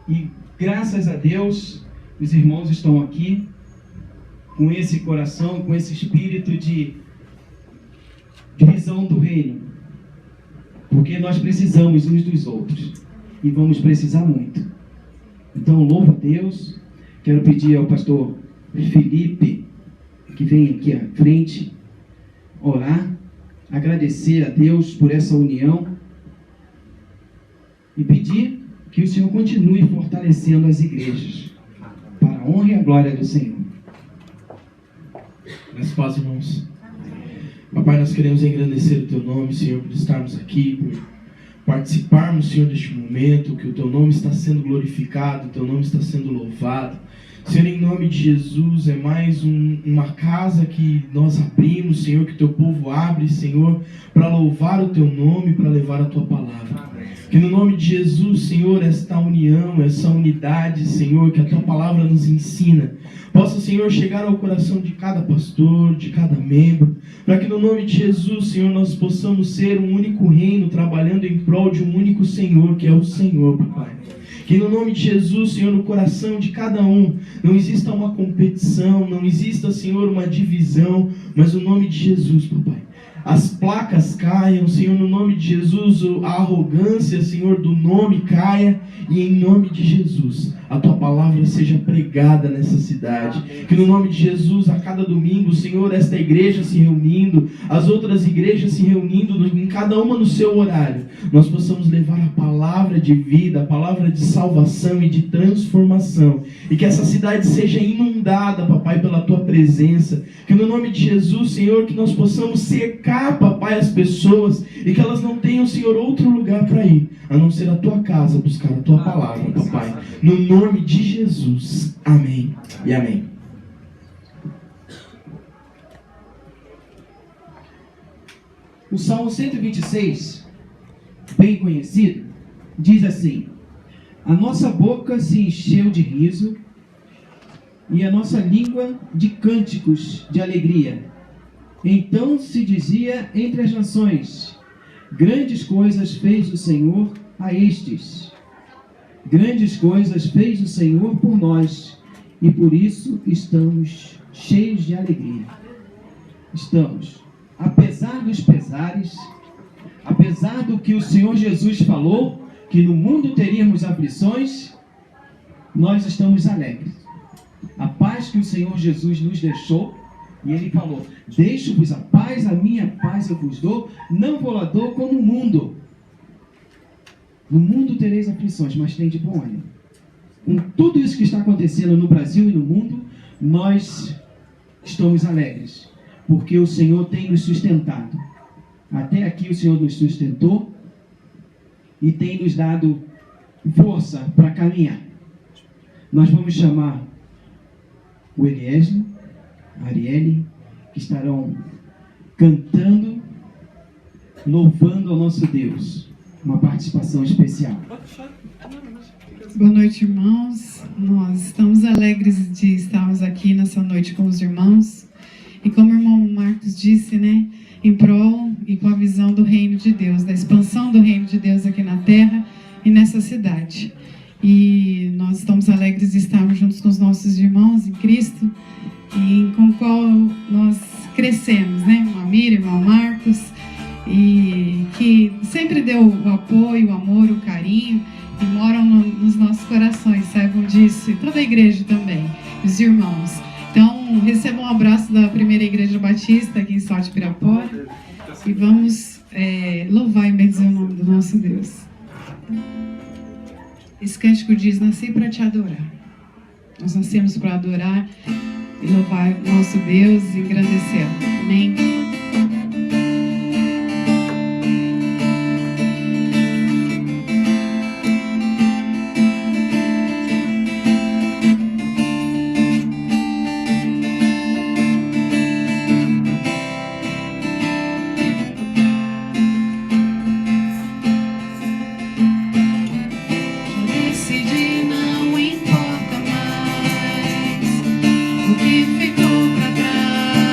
E graças a Deus, os irmãos estão aqui com esse coração, com esse espírito de visão do reino. Porque nós precisamos uns dos outros. E vamos precisar muito. Então, louvo a Deus. Quero pedir ao pastor Felipe, que vem aqui à frente, orar, agradecer a Deus por essa união e pedir que o Senhor continue fortalecendo as igrejas, para a honra e a glória do Senhor. Meus paz, irmãos. Papai, nós queremos engrandecer o Teu nome, Senhor, por estarmos aqui, por participarmos, Senhor, deste momento, que o Teu nome está sendo glorificado, o Teu nome está sendo louvado. Senhor, em nome de Jesus, é mais uma casa que nós abrimos, Senhor, que Teu povo abre, Senhor, para louvar o Teu nome, para levar a Tua palavra. Que no nome de Jesus, Senhor, esta união, essa unidade, Senhor, que a Tua palavra nos ensina, possa, Senhor, chegar ao coração de cada pastor, de cada membro, para que no nome de Jesus, Senhor, nós possamos ser um único reino, trabalhando em prol de um único Senhor, que é o Senhor, Papai. Que no nome de Jesus, Senhor, no coração de cada um, não exista uma competição, não exista, Senhor, uma divisão, mas no nome de Jesus, Papai. As placas caiam, Senhor, no nome de Jesus, a arrogância, Senhor, do nome caia, e em nome de Jesus, a Tua palavra seja pregada nessa cidade. Que no nome de Jesus, a cada domingo, Senhor, esta igreja se reunindo, as outras igrejas se reunindo, em cada uma no seu horário, nós possamos levar a palavra de vida, a palavra de salvação e de transformação, e que essa cidade seja inundada, Papai, pela Tua presença. Que no nome de Jesus, Senhor, que nós possamos cercar, Papai, as pessoas, e que elas não tenham, Senhor, outro lugar para ir, a não ser a Tua casa, buscar a Tua palavra, Papai. No nome de Jesus. Amém e amém. O Salmo 126, bem conhecido, diz assim: a nossa boca se encheu de riso e a nossa língua de cânticos de alegria. Então se dizia entre as nações: grandes coisas fez o Senhor a estes. Grandes coisas fez o Senhor por nós, e por isso estamos cheios de alegria. Estamos, apesar dos pesares, apesar do que o Senhor Jesus falou, que no mundo teríamos aflições, nós estamos alegres. A paz que o Senhor Jesus nos deixou, e Ele falou: deixo-vos a paz, a minha paz eu vos dou, não vou lá dou como o mundo. No mundo tereis aflições, mas tem de bom ânimo. Com tudo isso que está acontecendo no Brasil e no mundo, nós estamos alegres, porque o Senhor tem nos sustentado. Até aqui o Senhor nos sustentou e tem nos dado força para caminhar. Nós vamos chamar o Eliezer, a Arielle, que estarão cantando, louvando ao nosso Deus. Uma participação especial. Boa noite, irmãos. Nós estamos alegres de estarmos aqui nessa noite com os irmãos. E como o irmão Marcos disse, né, em prol e com a visão do reino de Deus, da expansão do reino de Deus aqui na terra e nessa cidade. E nós estamos alegres de estarmos juntos com os nossos irmãos em Cristo, e com o qual nós crescemos, né? Irmã Miriam, irmão Marcos, e que sempre deu o apoio, o amor, o carinho, e moram nos nossos corações, saibam disso, e toda a igreja também, os irmãos. Então, recebam um abraço da Primeira Igreja Batista aqui em Salto de Pirapora, e vamos louvar e bendizer o nome do nosso Deus. Esse cântico diz: nasci para te adorar. Nós nascemos para adorar e louvar o nosso Deus e engrandecê-lo. Amém? O que ficou pra trás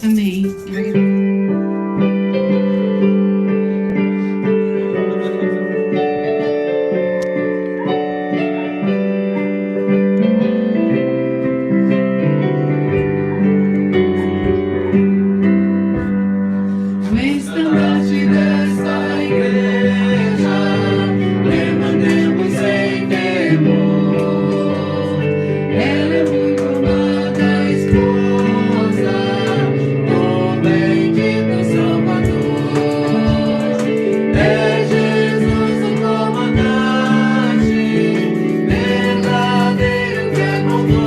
Amém. O estandarte desta igreja levantemos em temor. Ela é muito amada esposa do bendito Salvador. É Jesus o comandante, verdadeiro que é conduz.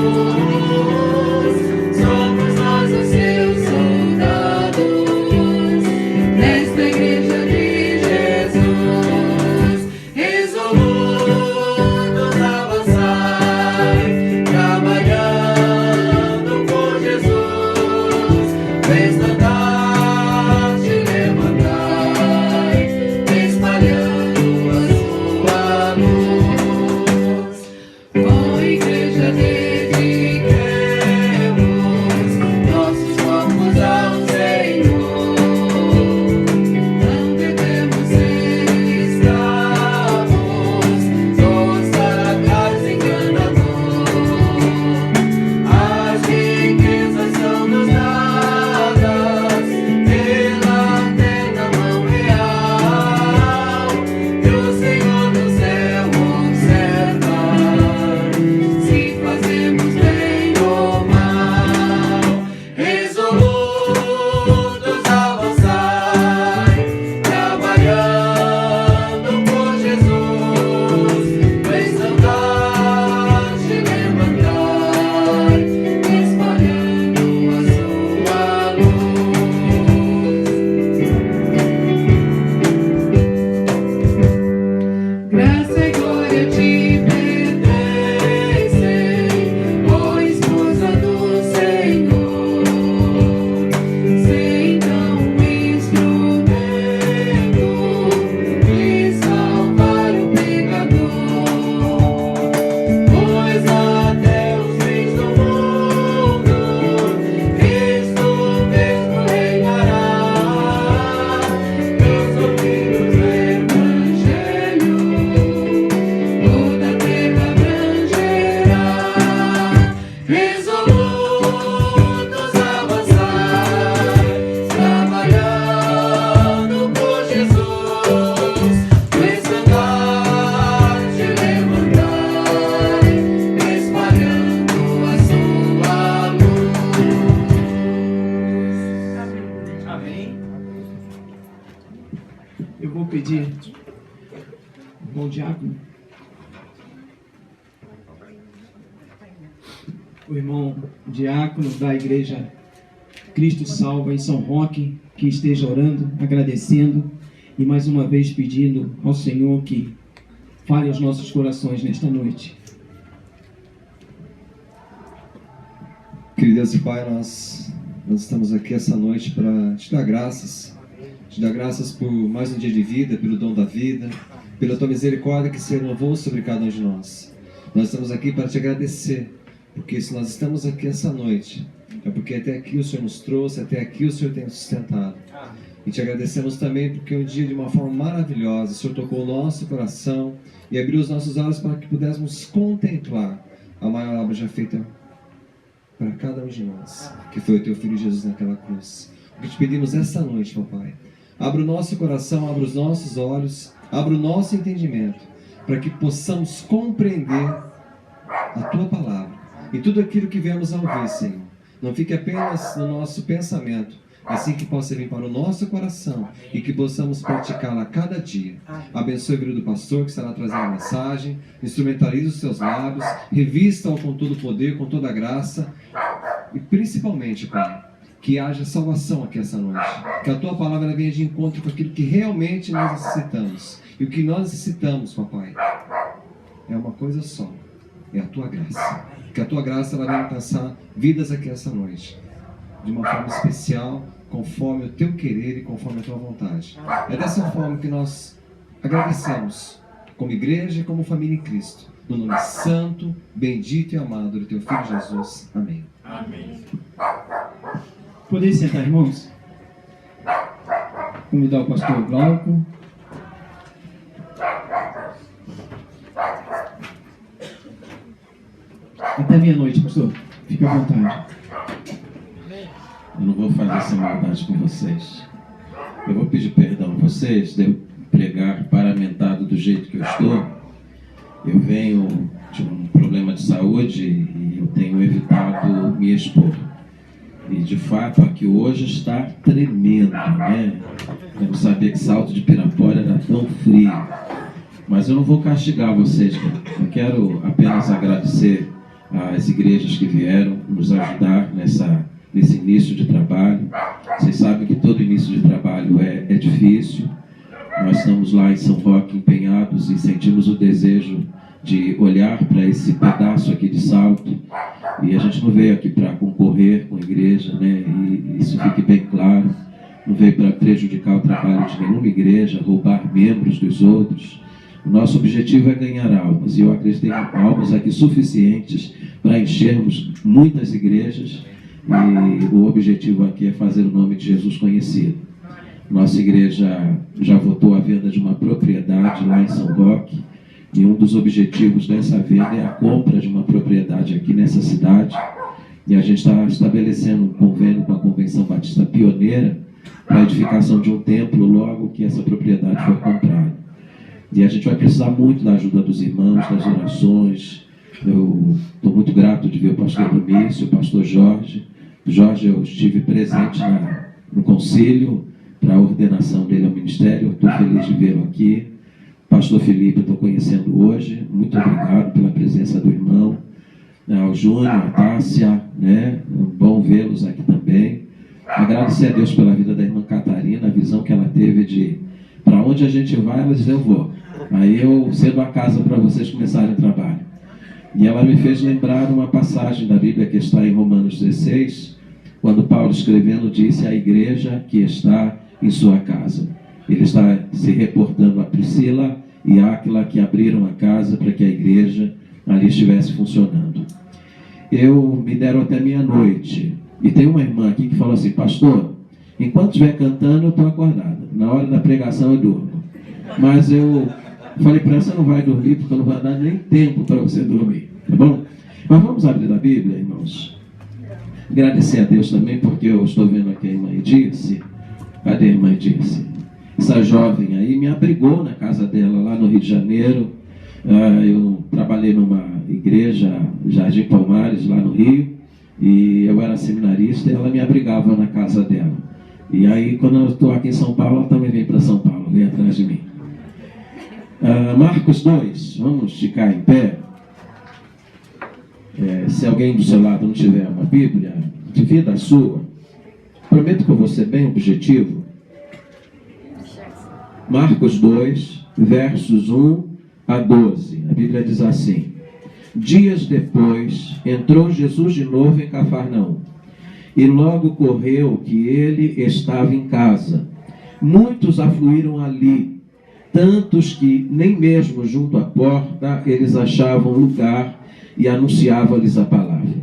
Somos nós os seus soldados nesta igreja de Jesus, resolutos avançai, trabalhando por Jesus, o estandarte levantai, espalhando a sua luz. Com igreja dediquemos nossos corpos ao Senhor. Não devemos ser escravos dos caracteres enganadores. As riquezas são nos dadas pela eterna mão real, e o Senhor do céu observa se fazemos bem ou mal. Resolutos avançai, trabalhando por Jesus, o estandarte levantai, espalhando a sua luz. Graça e glória te pertencem, ó esposa do Senhor. Sei então um instrumento de salvar o pecador, pois até os fins do mundo Cristo mesmo reinará. Meus ouvidos do Evangelho toda a terra abrangerá. Resolutos avançai, trabalhando por Jesus, o estandarte levantai, espalhando a sua luz. Amém. Eu vou pedir, irmão diácono, o irmão diácono da igreja Cristo Salva em São Roque, que esteja orando, agradecendo e mais uma vez pedindo ao Senhor que fale aos nossos corações nesta noite. Querido Deus e Pai, nós estamos aqui essa noite para te dar graças por mais um dia de vida, pelo dom da vida, pela tua misericórdia que se renovou sobre cada um de nós. Nós estamos aqui para te agradecer, porque se nós estamos aqui essa noite, é porque até aqui o Senhor nos trouxe, até aqui o Senhor tem nos sustentado. E te agradecemos também porque um dia de uma forma maravilhosa o Senhor tocou o nosso coração e abriu os nossos olhos para que pudéssemos contemplar a maior obra já feita para cada um de nós, que foi o teu Filho Jesus naquela cruz. O que te pedimos essa noite, papai, abra o nosso coração, abra os nossos olhos, abra o nosso entendimento, para que possamos compreender a tua palavra e tudo aquilo que viemos a ouvir, Senhor. Não fique apenas no nosso pensamento, assim que possa vir para o nosso coração e que possamos praticá-la a cada dia. Abençoe o filho do pastor que estará trazendo a mensagem, instrumentalize os seus lábios, revista-o com todo o poder, com toda a graça e principalmente, Pai, que haja salvação aqui essa noite, que a tua palavra venha de encontro com aquilo que realmente nós necessitamos. E o que nós necessitamos, papai, é uma coisa só, é a tua graça. Que a tua graça ela venha alcançar vidas aqui essa noite, de uma forma especial, conforme o teu querer e conforme a tua vontade. É dessa forma que nós agradecemos, como igreja e como família em Cristo, no nome santo, bendito e amado do teu Filho Jesus. Amém. Amém. Poder sentar, irmãos? Convidar o pastor Glauco. Até meia-noite, pastor. Fique à vontade. Eu não vou fazer essa maldade com vocês. Eu vou pedir perdão a vocês de eu pregar paramentado do jeito que eu estou. Eu venho de um problema de saúde e eu tenho evitado me expor. E de fato aqui hoje está tremendo, né? Eu não sabia que Salto de Pirapora era tão frio. Mas eu não vou castigar vocês, não. Eu quero apenas agradecer às igrejas que vieram nos ajudar nesse início de trabalho. Vocês sabem que todo início de trabalho é difícil. Nós estamos lá em São Roque empenhados e sentimos o desejo de olhar para esse pedaço aqui de Salto. E a gente não veio aqui para concorrer com a igreja, né? E isso fique bem claro. Não veio para prejudicar o trabalho de nenhuma igreja, roubar membros dos outros. O nosso objetivo é ganhar almas. E eu acredito que tem almas aqui suficientes para enchermos muitas igrejas. E o objetivo aqui é fazer o nome de Jesus conhecido. Nossa igreja já votou a venda de uma propriedade lá em São Roque. E um dos objetivos dessa venda é a compra de uma propriedade aqui nessa cidade. E a gente está estabelecendo um convênio com a Convenção Batista Pioneira para a edificação de um templo logo que essa propriedade for comprada. E a gente vai precisar muito da ajuda dos irmãos, das orações. Eu estou muito grato de ver o pastor Domício, o pastor Jorge. Jorge, eu estive presente no concílio para a ordenação dele ao ministério. Estou feliz de vê-lo aqui. Pastor Felipe, eu estou conhecendo hoje. Muito obrigado pela presença do irmão. Ao Júnior, a Tássia, né? Bom vê-los aqui também. Agradecer a Deus pela vida da irmã Catarina, a visão que ela teve de para onde a gente vai, ela diz, eu vou. Aí eu cedo a casa para vocês começarem o trabalho. E ela me fez lembrar uma passagem da Bíblia que está em Romanos 16, quando Paulo escrevendo disse à igreja que está em sua casa. Ele está se reportando a Priscila e Áquila que abriram a casa para que a igreja ali estivesse funcionando. Me deram até meia-noite. E tem uma irmã aqui que falou assim, pastor, enquanto estiver cantando eu estou acordada. Na hora da pregação eu durmo. Mas eu falei para ela, você não vai dormir porque eu não vou dar nem tempo para você dormir. Tá bom? Mas vamos abrir a Bíblia, irmãos. Agradecer a Deus também porque eu estou vendo aqui a irmã Edirce. Cadê a irmã Edirce? Essa jovem aí me abrigou na casa dela lá no Rio de Janeiro. Eu trabalhei numa igreja, Jardim Palmares, lá no Rio, e eu era seminarista e ela me abrigava na casa dela. E aí, quando eu estou aqui em São Paulo, ela também vem para São Paulo, vem atrás de mim. Marcos 2, vamos ficar em pé. Se alguém do seu lado não tiver uma Bíblia, divida a sua. Prometo que eu vou ser bem objetivo. Marcos 2, versos 1 a 12. A Bíblia diz assim: Dias depois, entrou Jesus de novo em Cafarnaum. E logo correu que ele estava em casa. Muitos afluíram ali, tantos que nem mesmo junto à porta eles achavam lugar e anunciavam-lhes a palavra.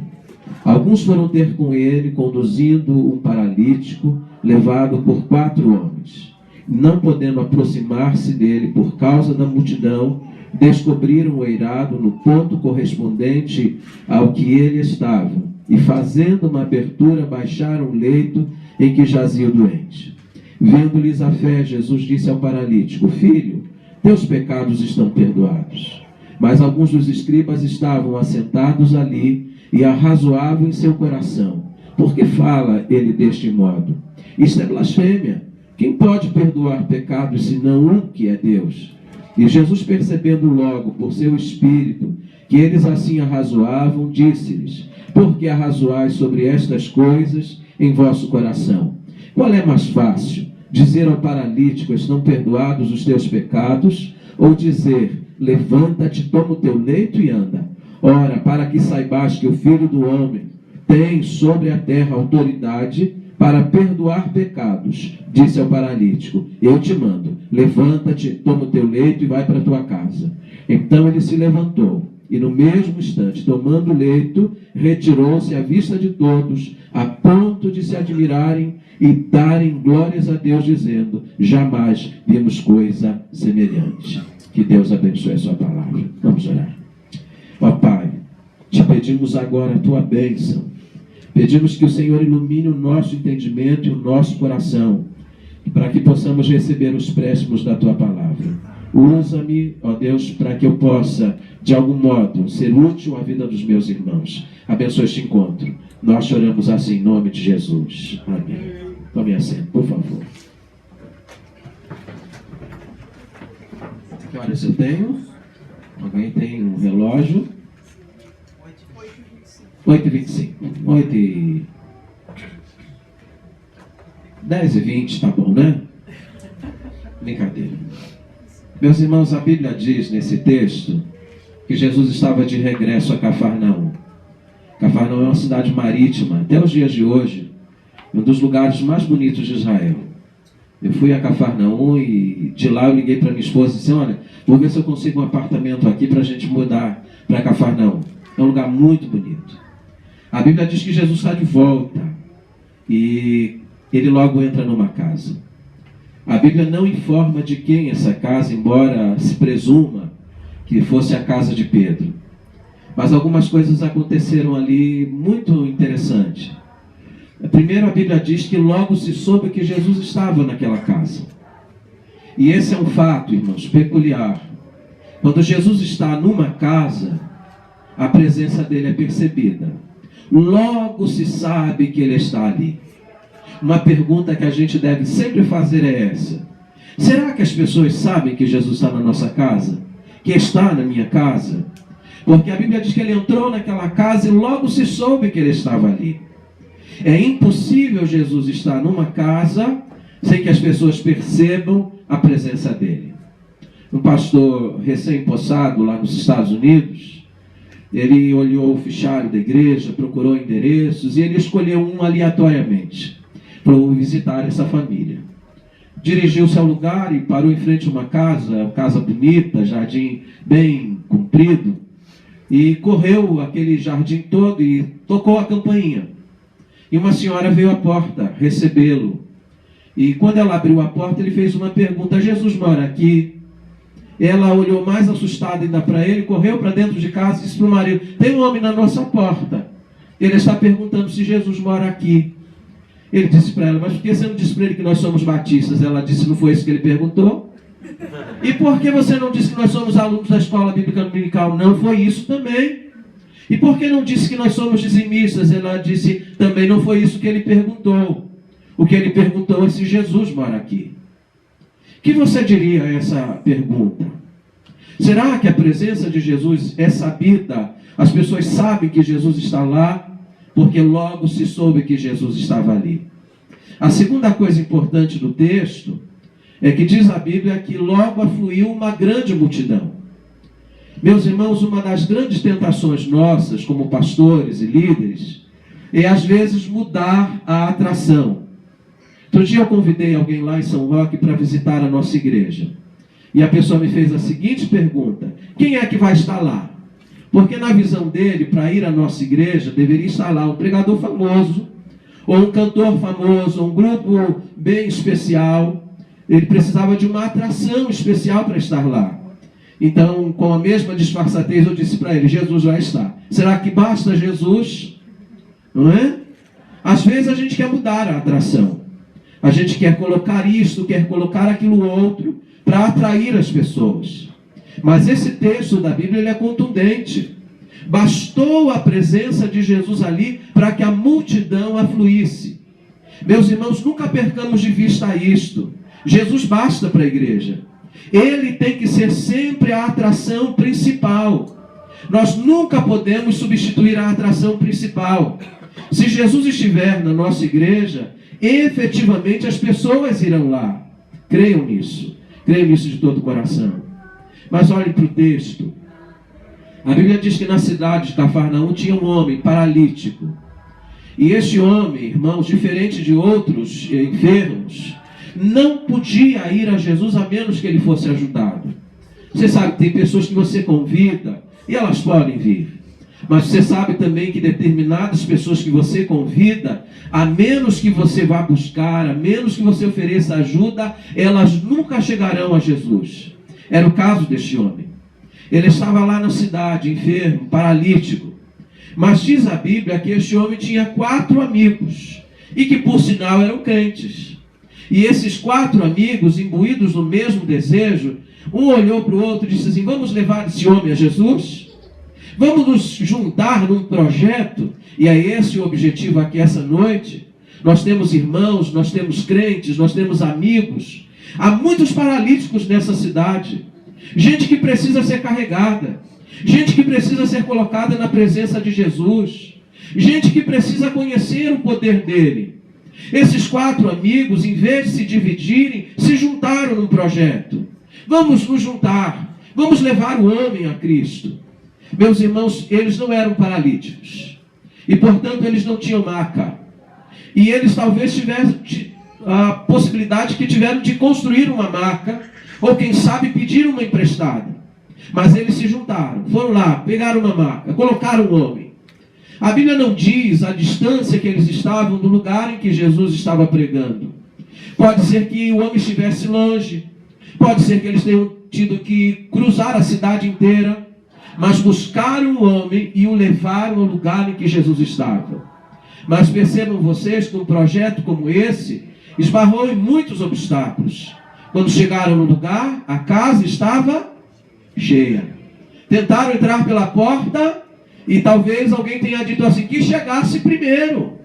Alguns foram ter com ele, conduzindo um paralítico, levado por 4 homens. Não podendo aproximar-se dele por causa da multidão, descobriram o eirado no ponto correspondente ao que ele estava, e fazendo uma abertura, baixaram o leito em que jazia o doente. Vendo-lhes a fé, Jesus disse ao paralítico: Filho, teus pecados estão perdoados. Mas alguns dos escribas estavam assentados ali e arrazoavam em seu coração: Por que fala ele deste modo? Isto é blasfêmia. Quem pode perdoar pecados senão um que é Deus? E Jesus, percebendo logo por seu espírito que eles assim arrazoavam, disse-lhes: Por que arrazoais sobre estas coisas em vosso coração? Qual é mais fácil, dizer ao paralítico: Estão perdoados os teus pecados? Ou dizer: Levanta-te, toma o teu leito e anda? Ora, para que saibais que o Filho do Homem tem sobre a terra autoridade para perdoar pecados, disse ao paralítico: Eu te mando, levanta-te, toma o teu leito e vai para a tua casa. Então ele se levantou E no mesmo instante, tomando o leito, retirou-se à vista de todos, a ponto de se admirarem e darem glórias a Deus, dizendo: jamais vimos coisa semelhante. Que Deus abençoe a sua palavra. Vamos orar. Ó Pai, te pedimos agora a tua bênção. Pedimos que o Senhor ilumine o nosso entendimento e o nosso coração, para que possamos receber os préstimos da tua palavra. Usa-me, ó Deus, para que eu possa, de algum modo, ser útil à vida dos meus irmãos. Abençoe este encontro. Nós choramos assim em nome de Jesus. Amém. Tome assento, por favor. Que horas eu tenho? Alguém tem um relógio? 8h25. 10h20, tá bom, né? Brincadeira. Meus irmãos, a Bíblia diz nesse texto que Jesus estava de regresso a Cafarnaum. Cafarnaum é uma cidade marítima, até os dias de hoje, um dos lugares mais bonitos de Israel. Eu fui a Cafarnaum e de lá eu liguei para minha esposa e disse: olha, vou ver se eu consigo um apartamento aqui para a gente mudar para Cafarnaum. É um lugar muito bonito. A Bíblia diz que Jesus está de volta e ele logo entra numa casa. A Bíblia não informa de quem essa casa, embora se presuma que fosse a casa de Pedro. Mas algumas coisas aconteceram ali muito interessantes. Primeiro, a Bíblia diz que logo se soube que Jesus estava naquela casa. E esse é um fato, irmãos, peculiar. Quando Jesus está numa casa, a presença dele é percebida. Logo se sabe que ele está ali. Uma pergunta que a gente deve sempre fazer é essa: será que as pessoas sabem que Jesus está na nossa casa? Que está na minha casa? Porque a Bíblia diz que ele entrou naquela casa e logo se soube que ele estava ali. É impossível Jesus estar numa casa sem que as pessoas percebam a presença dele. Um pastor recém-possado lá nos Estados Unidos, ele olhou o fichário da igreja, procurou endereços e ele escolheu um aleatoriamente para visitar essa família. Dirigiu-se ao lugar e parou em frente a uma casa bonita, jardim bem comprido, e correu aquele jardim todo e tocou a campainha. E uma senhora veio à porta recebê-lo. E quando ela abriu a porta, ele fez uma pergunta: Jesus mora aqui? Ela olhou mais assustada ainda para ele, correu para dentro de casa e disse para o marido: tem um homem na nossa porta. Ele está perguntando se Jesus mora aqui. Ele disse para ela: mas por que você não disse para ele que nós somos batistas? Ela disse: não foi isso que ele perguntou? E por que você não disse que nós somos alunos da escola bíblica dominical? Não foi isso também. E por que não disse que nós somos dizimistas? Ela disse: também não foi isso que ele perguntou. O que ele perguntou é se Jesus mora aqui. O que você diria a essa pergunta? Será que a presença de Jesus é sabida? As pessoas sabem que Jesus está lá porque logo se soube que Jesus estava ali. A segunda coisa importante do texto é que diz a Bíblia que logo afluiu uma grande multidão. Meus irmãos, uma das grandes tentações nossas como pastores e líderes é às vezes mudar a atração. Outro dia eu convidei alguém lá em São Roque para visitar a nossa igreja. E a pessoa me fez a seguinte pergunta: quem é que vai estar lá? Porque na visão dele, para ir à nossa igreja, deveria estar lá um pregador famoso, ou um cantor famoso, ou um grupo bem especial. Ele precisava de uma atração especial para estar lá. Então, com a mesma disfarçatez, eu disse para ele: Jesus vai estar. Será que basta Jesus? Não é? Às vezes a gente quer mudar a atração. A gente quer colocar isto, quer colocar aquilo outro, para atrair as pessoas. Mas esse texto da Bíblia ele é contundente. Bastou a presença de Jesus ali para que a multidão afluísse. Meus irmãos, nunca percamos de vista isto. Jesus basta para a igreja. Ele tem que ser sempre a atração principal. Nós nunca podemos substituir a atração principal. Se Jesus estiver na nossa igreja, efetivamente as pessoas irão lá. Creiam nisso. Creiam nisso de todo o coração. Mas olhem para o texto. A Bíblia diz que na cidade de Cafarnaum tinha um homem paralítico. E este homem, irmãos, diferente de outros enfermos, não podia ir a Jesus a menos que ele fosse ajudado. Você sabe, tem pessoas que você convida, E elas podem vir. Mas você sabe também que determinadas pessoas que você convida, a menos que você vá buscar, a menos que você ofereça ajuda, elas nunca chegarão a Jesus. Era o caso deste homem. Ele estava lá na cidade, enfermo, paralítico. Mas diz a Bíblia que este homem tinha 4 amigos, e que por sinal eram crentes. E esses 4 amigos, imbuídos no mesmo desejo, um olhou para o outro e disse assim: vamos levar esse homem a Jesus? Vamos nos juntar num projeto? E é esse o objetivo aqui essa noite. Nós temos irmãos, nós temos crentes, nós temos amigos. Há muitos paralíticos nessa cidade. Gente que precisa ser carregada. Gente que precisa ser colocada na presença de Jesus. Gente que precisa conhecer o poder dele. Esses 4 amigos, em vez de se dividirem, se juntaram num projeto. Vamos nos juntar. Vamos levar o homem a Cristo. Meus irmãos, eles não eram paralíticos. E, portanto, eles não tinham maca. E eles talvez tivessem a possibilidade que tiveram de construir uma maca, ou quem sabe pedir uma emprestada. Mas eles se juntaram, foram lá, pegaram uma maca, colocaram o homem. A Bíblia não diz a distância que eles estavam do lugar em que Jesus estava pregando. Pode ser que o homem estivesse longe, pode ser que eles tenham tido que cruzar a cidade inteira, mas buscaram o homem e o levaram ao lugar em que Jesus estava. Mas percebam vocês que um projeto como esse esbarrou em muitos obstáculos. Quando chegaram no lugar, a casa estava cheia. Tentaram entrar pela porta e talvez alguém tenha dito assim: que chegasse primeiro.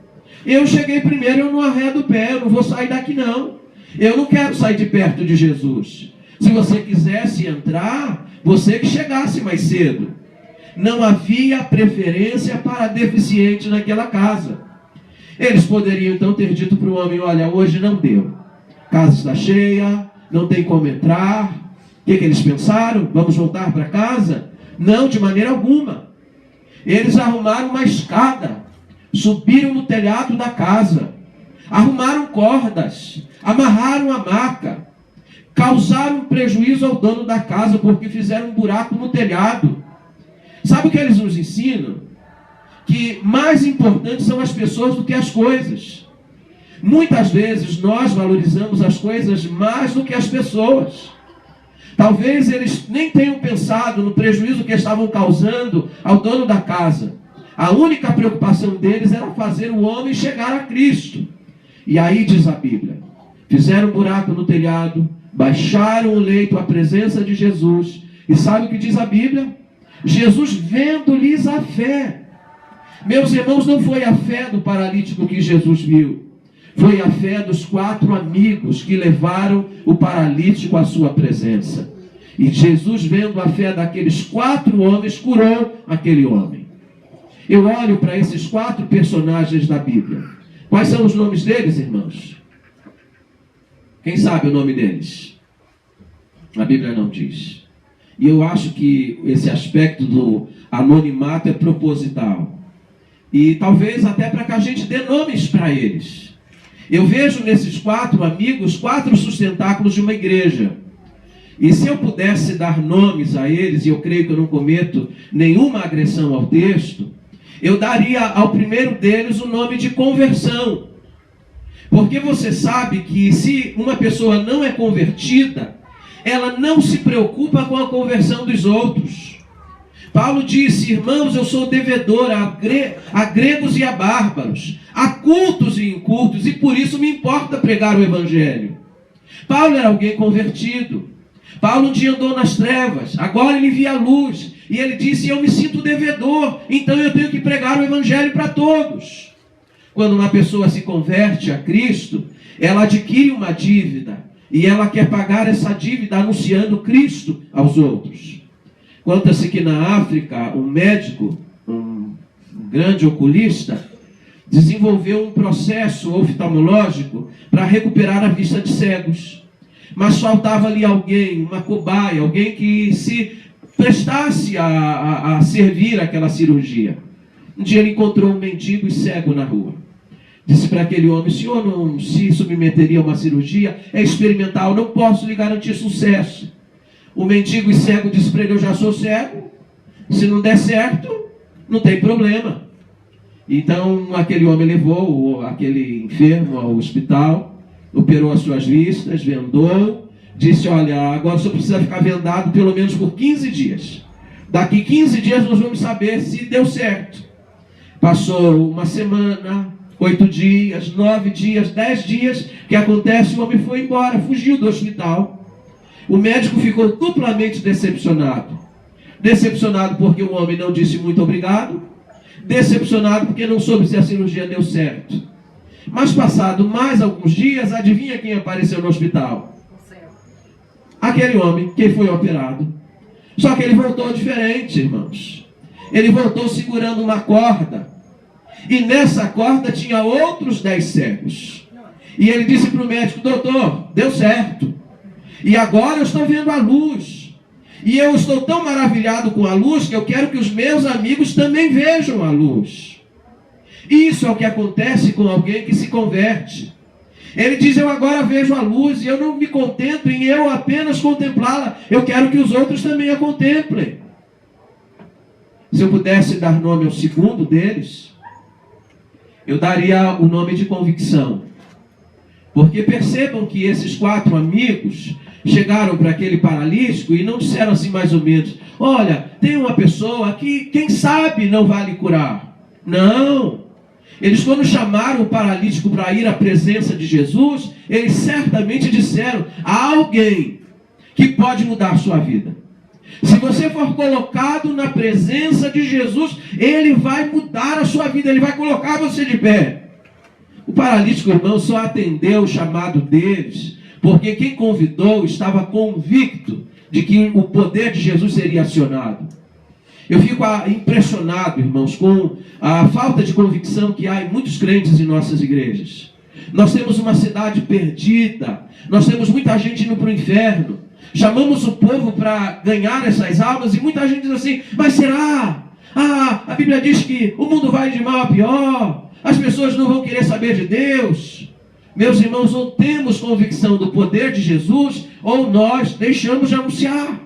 Eu cheguei primeiro, eu não arredo o pé, eu não vou sair daqui não. Eu não quero sair de perto de Jesus. Se você quisesse entrar, você que chegasse mais cedo. Não havia preferência para deficiente naquela casa. Eles poderiam então ter dito para o homem: olha, hoje não deu. A casa está cheia, não tem como entrar. O que eles pensaram? Vamos voltar para casa? Não, de maneira alguma. Eles arrumaram uma escada, subiram no telhado da casa, arrumaram cordas, amarraram a maca, causaram prejuízo ao dono da casa porque fizeram um buraco no telhado. Sabe o que eles nos ensinam? Que mais importantes são as pessoas do que as coisas. Muitas vezes nós valorizamos as coisas mais do que as pessoas. Talvez eles nem tenham pensado no prejuízo que estavam causando ao dono da casa. A única preocupação deles era fazer o homem chegar a Cristo. E aí diz a Bíblia: fizeram um buraco no telhado, baixaram o leito à presença de Jesus. E sabe o que diz a Bíblia? Jesus vendo-lhes a fé. Meus irmãos, não foi a fé do paralítico que Jesus viu. Foi a fé dos 4 amigos que levaram o paralítico à sua presença. E Jesus, vendo a fé daqueles 4 homens, curou aquele homem. Eu olho para esses 4 personagens da Bíblia. Quais são os nomes deles, irmãos? Quem sabe o nome deles? A Bíblia não diz. E eu acho que esse aspecto do anonimato é proposital. E talvez até para que a gente dê nomes para eles. Eu vejo nesses 4 amigos 4 sustentáculos de uma igreja. E se eu pudesse dar nomes a eles, e eu creio que eu não cometo nenhuma agressão ao texto, eu daria ao primeiro deles o nome de conversão. Porque você sabe que se uma pessoa não é convertida, ela não se preocupa com a conversão dos outros. Paulo disse: irmãos, eu sou devedor a gregos e a bárbaros, a cultos e incultos, e por isso me importa pregar o evangelho. Paulo era alguém convertido. Paulo um dia andou nas trevas, agora ele via a luz, e ele disse: eu me sinto devedor, então eu tenho que pregar o evangelho para todos. Quando uma pessoa se converte a Cristo, ela adquire uma dívida, e ela quer pagar essa dívida anunciando Cristo aos outros. Conta-se que na África, um médico, um grande oculista, desenvolveu um processo oftalmológico para recuperar a vista de cegos. Mas faltava ali alguém, uma cobaia, alguém que se prestasse a servir aquela cirurgia. Um dia ele encontrou um mendigo e cego na rua. Disse para aquele homem: o senhor não se submeteria a uma cirurgia? É experimental, não posso lhe garantir sucesso. O mendigo e cego disse para ele: eu já sou cego, Se não der certo, não tem problema. Então, aquele homem levou aquele enfermo ao hospital, operou as suas vistas, vendou, disse, olha, agora o senhor precisa ficar vendado pelo menos por 15 dias. Daqui 15 dias nós vamos saber se deu certo. Passou uma semana, 8 dias, 9 dias, 10 dias, o que acontece? O homem foi embora, fugiu do hospital. O médico ficou duplamente decepcionado. Decepcionado porque o homem não disse muito obrigado, decepcionado porque não soube se a cirurgia deu certo. Mas passado mais alguns dias, adivinha quem apareceu no hospital? Aquele homem que foi operado. Só que ele voltou diferente, irmãos. Ele voltou segurando uma corda. E nessa corda tinha outros 10 cegos. E ele disse para o médico, doutor, deu certo. E agora eu estou vendo a luz. E eu estou tão maravilhado com a luz que eu quero que os meus amigos também vejam a luz. Isso é o que acontece com alguém que se converte. Ele diz, eu agora vejo a luz e eu não me contento em eu apenas contemplá-la. Eu quero que os outros também a contemplem. Se eu pudesse dar nome ao segundo deles, eu daria o nome de convicção. Porque percebam que esses 4 amigos chegaram para aquele paralítico e não disseram assim mais ou menos, olha, tem uma pessoa que quem sabe não vai lhe curar. Não. Eles quando chamaram o paralítico para ir à presença de Jesus, eles certamente disseram, há alguém que pode mudar a sua vida. Se você for colocado na presença de Jesus, Ele vai mudar a sua vida, Ele vai colocar você de pé. O paralítico, irmão, só atendeu o chamado deles, porque quem convidou estava convicto de que o poder de Jesus seria acionado. Eu fico impressionado, irmãos, com a falta de convicção que há em muitos crentes em nossas igrejas. Nós temos uma cidade perdida, nós temos muita gente indo para o inferno. Chamamos o povo para ganhar essas almas e muita gente diz assim, mas será? A Bíblia diz que o mundo vai de mal a pior, as pessoas não vão querer saber de Deus. Meus irmãos, ou temos convicção do poder de Jesus, ou nós deixamos de anunciar.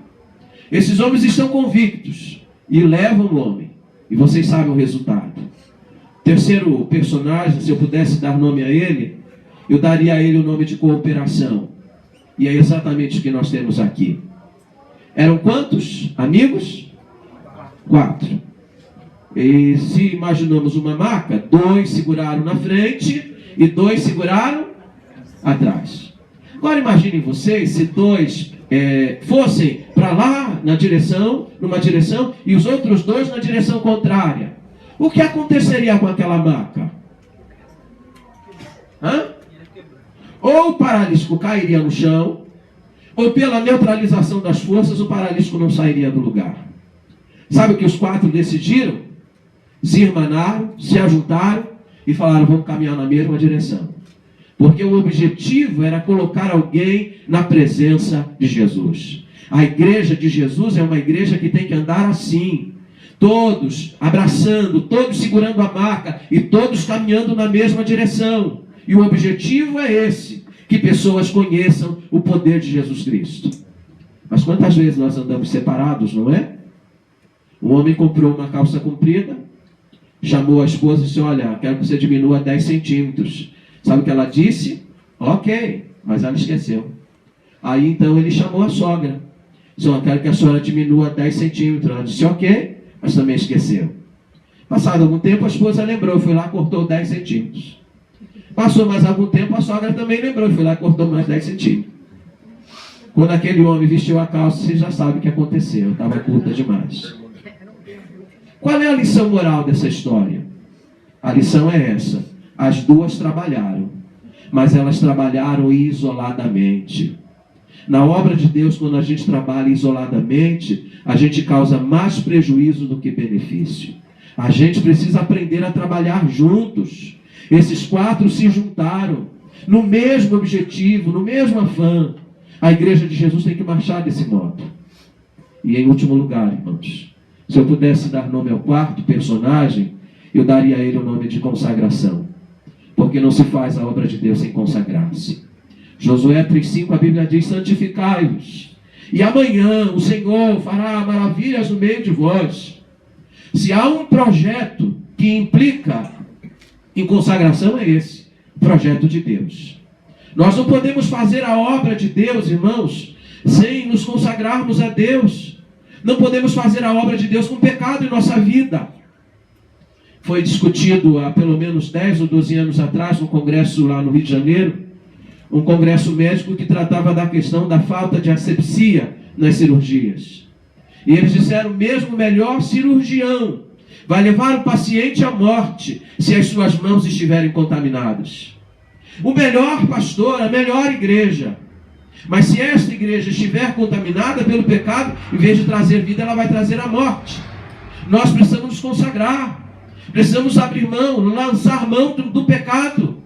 Esses homens estão convictos e levam o homem. E vocês sabem o resultado. Terceiro personagem, se eu pudesse dar nome a ele, eu daria a ele o nome de cooperação. E é exatamente o que nós temos aqui. Eram quantos amigos? 4. E se imaginamos uma maca, 2 seguraram na frente e 2 seguraram atrás. Agora imaginem vocês se 2 fossem para lá numa direção e os outros 2 na direção contrária. O que aconteceria com aquela maca? Ou o paralítico cairia no chão, ou pela neutralização das forças o paralítico não sairia do lugar. Sabe o que os 4 decidiram? Se irmanaram, se ajuntaram e falaram, vamos caminhar na mesma direção. Porque o objetivo era colocar alguém na presença de Jesus. A igreja de Jesus é uma igreja que tem que andar assim. Todos abraçando, todos segurando a maca e todos caminhando na mesma direção. E o objetivo é esse, que pessoas conheçam o poder de Jesus Cristo. Mas quantas vezes nós andamos separados, não é? Um homem comprou uma calça comprida, chamou a esposa e disse, olha, quero que você diminua 10 centímetros. Sabe o que ela disse? Ok, mas ela esqueceu. Aí então ele chamou a sogra. Disse, olha, quero que a senhora diminua 10 centímetros. Ela disse, ok, mas também esqueceu. Passado algum tempo a esposa lembrou, foi lá e cortou 10 centímetros. Passou mais algum tempo, a sogra também lembrou, foi lá e cortou mais 10 centímetros. Quando aquele homem vestiu a calça, você já sabe o que aconteceu, estava curta demais. Qual é a lição moral dessa história? A lição é essa. As 2 trabalharam, mas elas trabalharam isoladamente. Na obra de Deus, quando a gente trabalha isoladamente, a gente causa mais prejuízo do que benefício. A gente precisa aprender a trabalhar juntos. Esses 4 se juntaram no mesmo objetivo, no mesmo afã. A igreja de Jesus tem que marchar desse modo. E em último lugar, irmãos, se eu pudesse dar nome ao 4º personagem, eu daria a ele o nome de consagração. Porque não se faz a obra de Deus sem consagrar-se. Josué 3,5, a Bíblia diz, santificai-vos E amanhã o Senhor fará maravilhas no meio de vós. Se há um projeto que implica em consagração, é esse, o projeto de Deus. Nós não podemos fazer a obra de Deus, irmãos, sem nos consagrarmos a Deus. Não podemos fazer a obra de Deus com pecado em nossa vida. Foi discutido há pelo menos 10 ou 12 anos atrás, num congresso lá no Rio de Janeiro, um congresso médico que tratava da questão da falta de asepsia nas cirurgias. E eles disseram, mesmo o melhor cirurgião vai levar o paciente à morte se as suas mãos estiverem contaminadas. O melhor pastor, a melhor igreja, mas se esta igreja estiver contaminada pelo pecado, em vez de trazer vida, ela vai trazer a morte. Nós precisamos nos consagrar, precisamos abrir mão, lançar mão do pecado,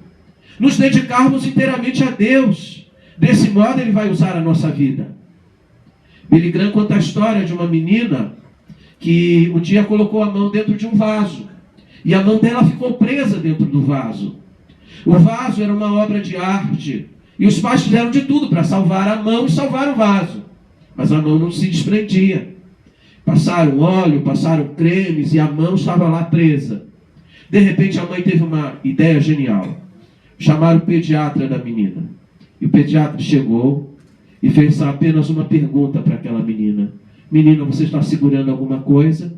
nos dedicarmos inteiramente a Deus. Desse modo Ele vai usar a nossa vida. Billy Graham conta a história de uma menina que um dia colocou a mão dentro de um vaso, e a mão dela ficou presa dentro do vaso. O vaso era uma obra de arte, e os pais fizeram de tudo para salvar a mão e salvar o vaso, mas a mão não se desprendia. Passaram óleo, passaram cremes, e a mão estava lá presa. De repente a mãe teve uma ideia genial. Chamaram o pediatra da menina. E o pediatra chegou e fez apenas uma pergunta para aquela menina. Menina, você está segurando alguma coisa?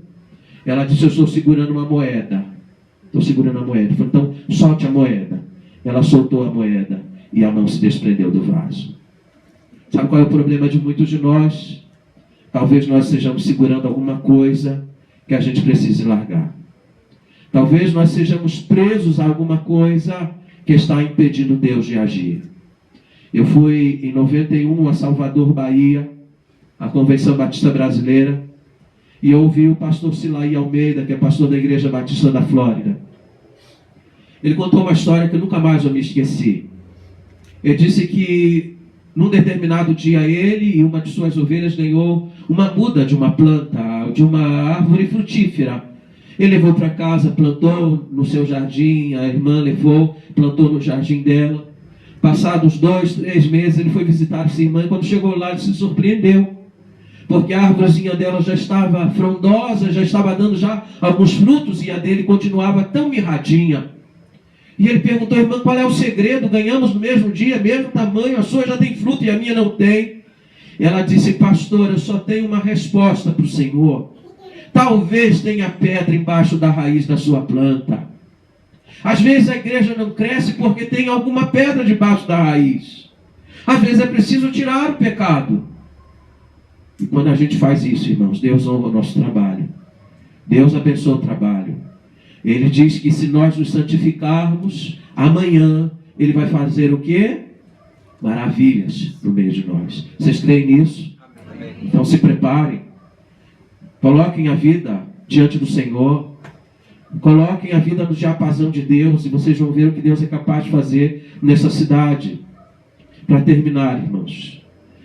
Ela disse, eu estou segurando uma moeda. Estou segurando a moeda. Ele falou, então solte a moeda. Ela soltou a moeda e a mão se desprendeu do vaso. Sabe qual é o problema de muitos de nós? Talvez nós estejamos segurando alguma coisa que a gente precise largar. Talvez nós sejamos presos a alguma coisa que está impedindo Deus de agir. Eu fui em 91 a Salvador, Bahia, a Convenção Batista Brasileira, e eu ouvi o pastor Silaí Almeida, que é pastor da Igreja Batista da Flórida. Ele contou uma história que eu nunca mais eu me esqueci. Ele disse que num determinado dia ele e uma de suas ovelhas ganhou uma muda de uma planta, de uma árvore frutífera. Ele levou para casa, plantou no seu jardim, a irmã levou, plantou no jardim dela. Passados 2, 3 meses, ele foi visitar essa irmã, e quando chegou lá, ele se surpreendeu, porque a árvorezinha dela já estava frondosa, já estava dando já alguns frutos, e a dele continuava tão mirradinha. E ele perguntou, irmã, qual é o segredo? Ganhamos no mesmo dia, mesmo tamanho, a sua já tem fruto e a minha não tem. Ela disse, pastor, eu só tenho uma resposta para o Senhor. Talvez tenha pedra embaixo da raiz da sua planta. Às vezes a igreja não cresce porque tem alguma pedra debaixo da raiz. Às vezes é preciso tirar o pecado. E quando a gente faz isso, irmãos, Deus honra o nosso trabalho. Deus abençoa o trabalho. Ele diz que se nós nos santificarmos, amanhã Ele vai fazer o quê? Maravilhas no meio de nós. Vocês creem nisso? Então se preparem. Coloquem a vida diante do Senhor. Coloquem a vida no diapasão de Deus e vocês vão ver o que Deus é capaz de fazer nessa cidade. Para terminar, irmãos,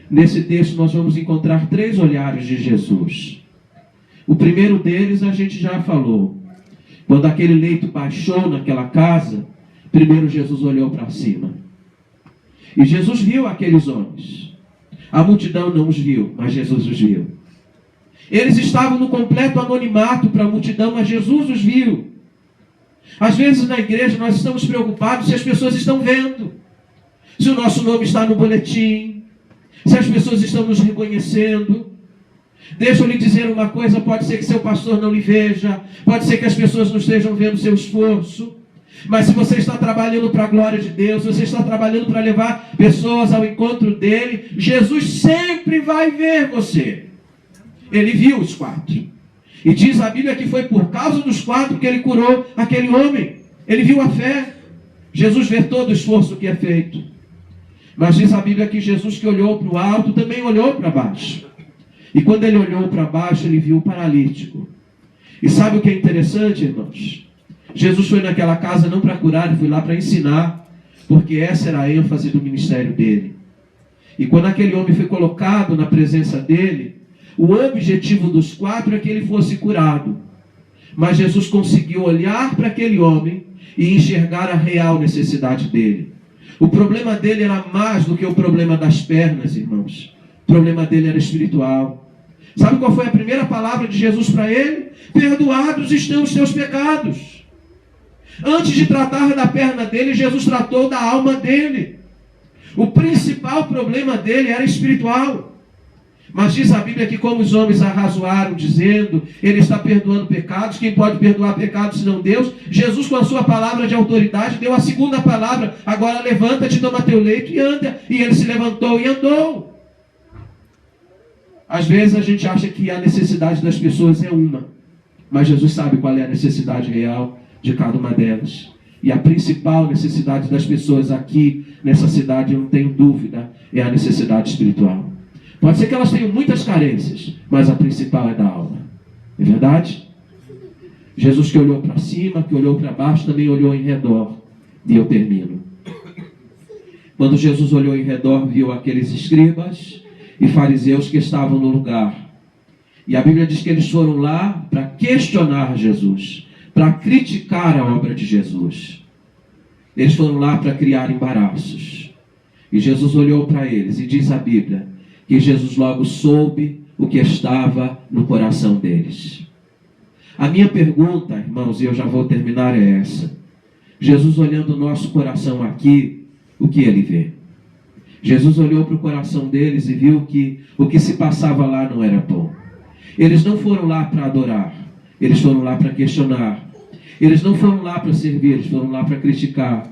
nesse texto nós vamos encontrar 3 olhares de Jesus. O primeiro deles a gente já falou. Quando aquele leito baixou naquela casa, primeiro Jesus olhou para cima. E Jesus viu aqueles homens. A multidão não os viu, mas Jesus os viu. Eles estavam no completo anonimato para a multidão, mas Jesus os viu. Às vezes na igreja nós estamos preocupados se as pessoas estão vendo, se o nosso nome está no boletim, se as pessoas estão nos reconhecendo. Deixa eu lhe dizer uma coisa, pode ser que seu pastor não lhe veja, pode ser que as pessoas não estejam vendo seu esforço, mas se você está trabalhando para a glória de Deus, se você está trabalhando para levar pessoas ao encontro dele, Jesus sempre vai ver você. Ele viu os 4. E diz a Bíblia que foi por causa dos 4 que ele curou aquele homem. Ele viu a fé. Jesus vê todo o esforço que é feito. Mas diz a Bíblia que Jesus, que olhou para o alto, também olhou para baixo. E quando ele olhou para baixo, ele viu o paralítico. E sabe o que é interessante, irmãos? Jesus foi naquela casa não para curar, ele foi lá para ensinar, porque essa era a ênfase do ministério dele. E quando aquele homem foi colocado na presença dele, o objetivo dos 4 é que ele fosse curado. Mas Jesus conseguiu olhar para aquele homem e enxergar a real necessidade dele. O problema dele era mais do que o problema das pernas, irmãos. O problema dele era espiritual. Sabe qual foi a primeira palavra de Jesus para ele? Perdoados estão os teus pecados. Antes de tratar da perna dele, Jesus tratou da alma dele. O principal problema dele era espiritual. Mas diz a Bíblia que como os homens arrazoaram, dizendo, ele está perdoando pecados, quem pode perdoar pecados senão Deus? Jesus, com a sua palavra de autoridade, deu a segunda palavra, agora levanta-te, toma teu leito e anda. E ele se levantou e andou. Às vezes a gente acha que a necessidade das pessoas é uma, mas Jesus sabe qual é a necessidade real de cada uma delas. E a principal necessidade das pessoas aqui nessa cidade, eu não tenho dúvida, é a necessidade espiritual. Pode ser que elas tenham muitas carências, mas a principal é da alma. É verdade? Jesus que olhou para cima, que olhou para baixo, também olhou em redor. E eu termino. Quando Jesus olhou em redor, viu aqueles escribas e fariseus que estavam no lugar. E a Bíblia diz que eles foram lá para questionar Jesus, para criticar a obra de Jesus. Eles foram lá para criar embaraços. E Jesus olhou para eles e diz a Bíblia que Jesus logo soube o que estava no coração deles. A minha pergunta, irmãos, e eu já vou terminar, é essa. Jesus olhando o nosso coração aqui, o que ele vê? Jesus olhou para o coração deles e viu que o que se passava lá não era bom. Eles não foram lá para adorar, eles foram lá para questionar. Eles não foram lá para servir, eles foram lá para criticar.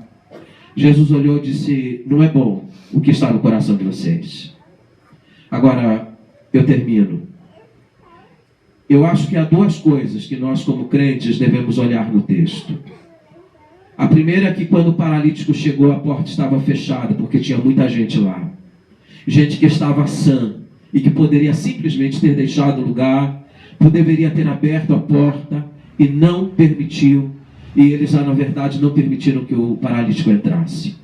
Jesus olhou e disse, não é bom o que está no coração de vocês. Agora, eu termino. Eu acho que há duas coisas que nós, como crentes, devemos olhar no texto. A primeira é que quando o paralítico chegou, a porta estava fechada, porque tinha muita gente lá. Gente que estava sã e que poderia simplesmente ter deixado o lugar, deveria ter aberto a porta e não permitiu. E eles, na verdade, não permitiram que o paralítico entrasse.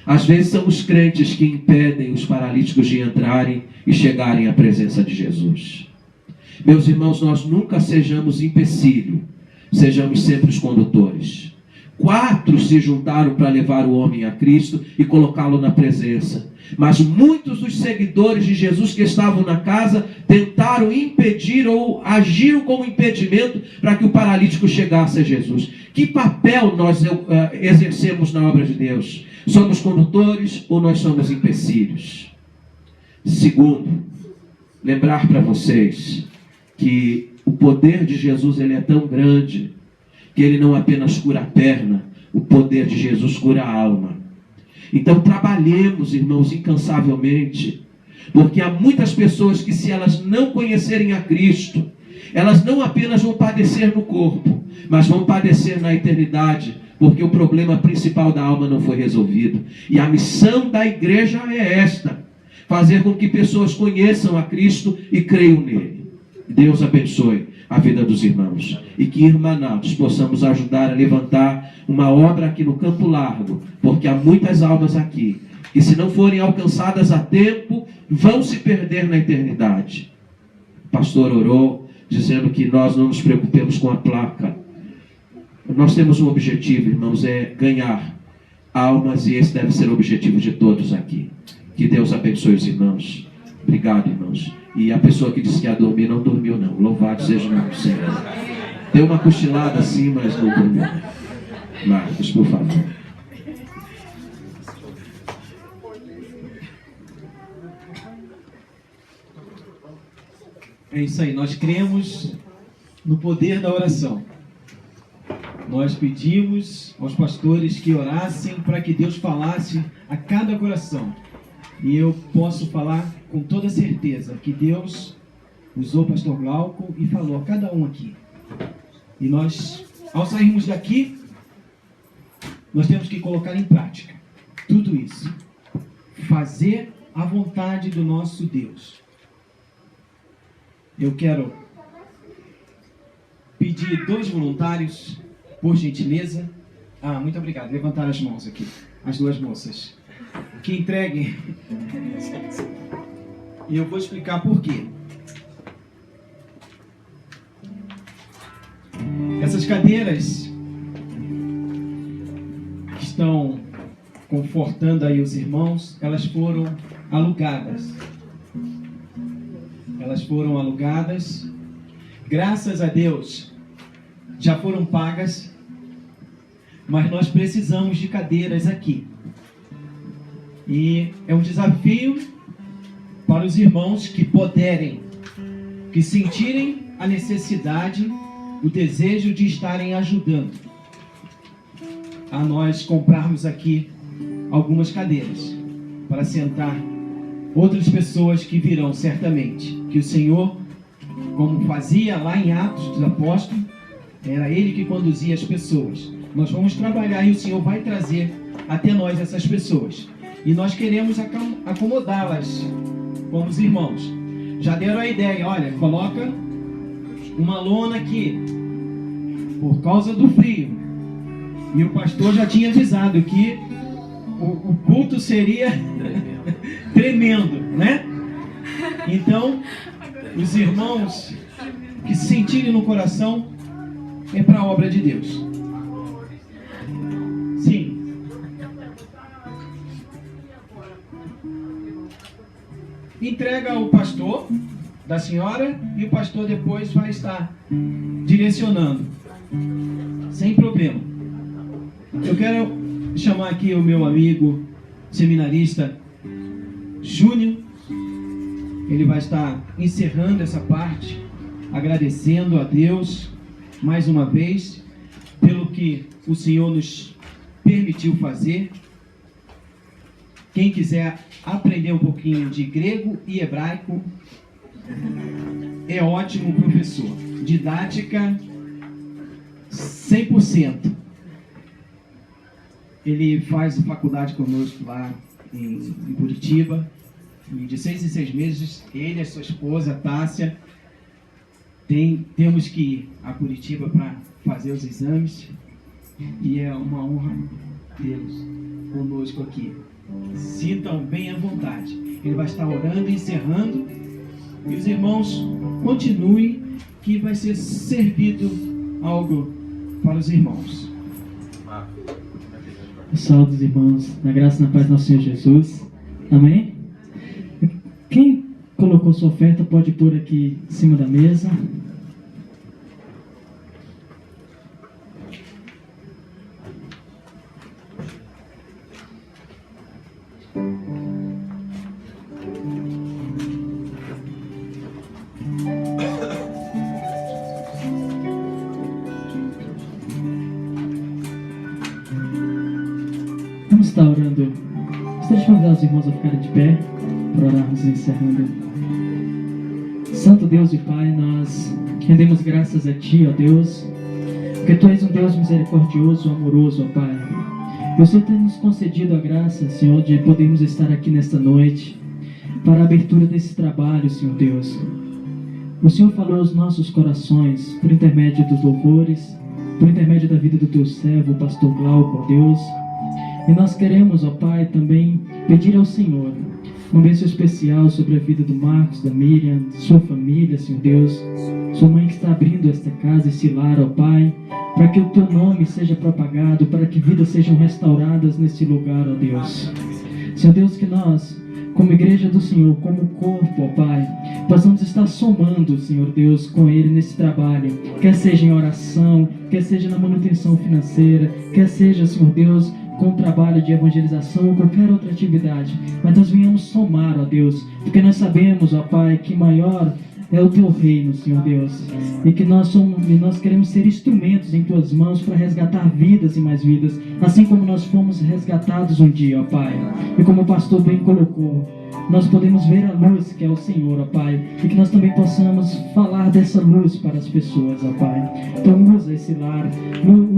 Às vezes são os crentes que impedem os paralíticos de entrarem e chegarem à presença de Jesus. Meus irmãos, nós nunca sejamos empecilho, sejamos sempre os condutores. 4 se juntaram para levar o homem a Cristo e colocá-lo na presença. Mas muitos dos seguidores de Jesus que estavam na casa tentaram impedir ou agiram como impedimento para que o paralítico chegasse a Jesus. Que papel nós exercemos na obra de Deus? Somos condutores ou nós somos empecilhos? Segundo, lembrar para vocês que o poder de Jesus ele é tão grande que ele não apenas cura a perna, o poder de Jesus cura a alma. Então trabalhemos, irmãos, incansavelmente, porque há muitas pessoas que, se elas não conhecerem a Cristo, elas não apenas vão padecer no corpo, mas vão padecer na eternidade, porque o problema principal da alma não foi resolvido. E a missão da igreja é esta: fazer com que pessoas conheçam a Cristo e creiam nele. Deus abençoe a vida dos irmãos, e que irmanados possamos ajudar a levantar uma obra aqui no Campo Largo, porque há muitas almas aqui que, se não forem alcançadas a tempo, vão se perder na eternidade. O pastor orou dizendo que nós não nos preocupemos com a placa. Nós temos um objetivo, irmãos, é ganhar almas, e esse deve ser o objetivo de todos aqui. Que Deus abençoe os irmãos. Obrigado, irmãos. E a pessoa que disse que ia dormir, não dormiu não. Louvado seja o nome do Senhor. Deu uma cochilada assim, mas não dormiu. Marcos, por favor. É isso aí, nós cremos no poder da oração. Nós pedimos aos pastores que orassem para que Deus falasse a cada coração. E eu posso falar com toda certeza que Deus usou o pastor Glauco e falou a cada um aqui. E nós, ao sairmos daqui, nós temos que colocar em prática tudo isso. Fazer a vontade do nosso Deus. Eu quero pedir 2 voluntários, por gentileza. Muito obrigado. Levantar as mãos aqui. As 2 moças. Que entreguem. E eu vou explicar por quê. Essas cadeiras que estão confortando aí os irmãos, elas foram alugadas. Elas foram alugadas. Graças a Deus, já foram pagas. Mas nós precisamos de cadeiras aqui. E é um desafio para os irmãos que puderem, que sentirem a necessidade, o desejo de estarem ajudando a nós comprarmos aqui algumas cadeiras para sentar outras pessoas que virão certamente. Que o Senhor, como fazia lá em Atos dos Apóstolos, era Ele que conduzia as pessoas. Nós vamos trabalhar e o Senhor vai trazer até nós essas pessoas. E nós queremos acomodá-las como os irmãos. Já deram a ideia, olha, coloca uma lona aqui, por causa do frio. E o pastor já tinha avisado que o culto seria tremendo, né? Então, os irmãos que se sentirem no coração, é para a obra de Deus. Sim. Entrega ao pastor da senhora e o pastor depois vai estar direcionando. Sem problema. Eu quero chamar aqui o meu amigo seminarista Júnior. Ele vai estar encerrando essa parte, agradecendo a Deus mais uma vez pelo que o Senhor nos permitiu fazer. Quem quiser aprender um pouquinho de grego e hebraico, é ótimo professor. Didática 100%. Ele faz faculdade conosco lá em Curitiba. E de 6 em 6 meses, ele e a sua esposa, Tássia, temos que ir a Curitiba para fazer os exames. E é uma honra tê-los conosco aqui. Sintam bem à vontade. Ele vai estar orando e encerrando. E os irmãos continuem, que vai ser servido algo para os irmãos. Saúde, irmãos, na graça e na paz do nosso Senhor Jesus. Amém? Quem colocou sua oferta pode pôr aqui em cima da mesa. Vamos estar orando. Gostaria de convidar os irmãos a ficarem de pé para orarmos encerrando. Santo Deus e Pai, nós rendemos graças a Ti, ó Deus, porque Tu és um Deus misericordioso, amoroso, ó Pai. E o Senhor tem nos concedido a graça, Senhor, de podermos estar aqui nesta noite para a abertura desse trabalho, Senhor Deus. O Senhor falou aos nossos corações por intermédio dos louvores, por intermédio da vida do Teu servo, o pastor Glauco, ó Deus. E nós queremos, ó Pai, também pedir ao Senhor uma bênção especial sobre a vida do Marcos, da Miriam, sua família, Senhor Deus, sua mãe que está abrindo esta casa, esse lar, ó Pai, para que o Teu nome seja propagado, para que vidas sejam restauradas nesse lugar, ó Deus. Senhor Deus, que nós, como igreja do Senhor, como corpo, ó Pai, possamos estar somando, Senhor Deus, com Ele nesse trabalho, quer seja em oração, quer seja na manutenção financeira, quer seja, Senhor Deus, com o trabalho de evangelização ou qualquer outra atividade, mas nós venhamos somar, ó Deus, porque nós sabemos, ó Pai, que maior é o Teu reino, Senhor Deus, e que nós queremos ser instrumentos em Tuas mãos para resgatar vidas e mais vidas, assim como nós fomos resgatados um dia, ó Pai, e como o pastor bem colocou, nós podemos ver a luz que é o Senhor, ó Pai, e que nós também possamos falar dessa luz para as pessoas, ó Pai. Então usa esse lar,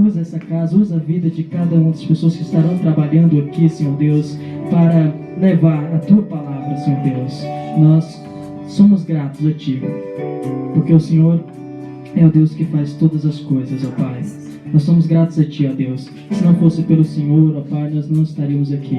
usa essa casa, usa a vida de cada uma das pessoas que estarão trabalhando aqui, Senhor Deus, para levar a Tua palavra, Senhor Deus. Nós somos gratos a Ti, porque o Senhor é o Deus que faz todas as coisas, ó Pai. Nós somos gratos a Ti, ó Deus. Se não fosse pelo Senhor, ó Pai, nós não estaríamos aqui.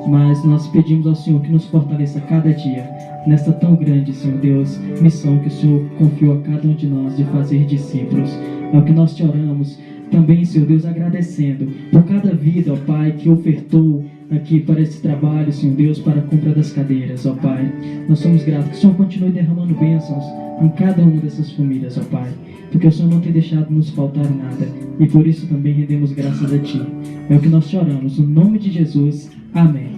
Mas nós pedimos ao Senhor que nos fortaleça cada dia nesta tão grande, Senhor Deus, missão que o Senhor confiou a cada um de nós de fazer discípulos. É o que nós te oramos também, Senhor Deus, agradecendo por cada vida, ó Pai, que ofertou aqui para esse trabalho, Senhor Deus, para a compra das cadeiras, ó Pai. Nós somos gratos que o Senhor continue derramando bênçãos em cada uma dessas famílias, ó Pai, porque o Senhor não tem deixado nos faltar nada, e por isso também rendemos graças a Ti. É o que nós te oramos, no nome de Jesus. Amém.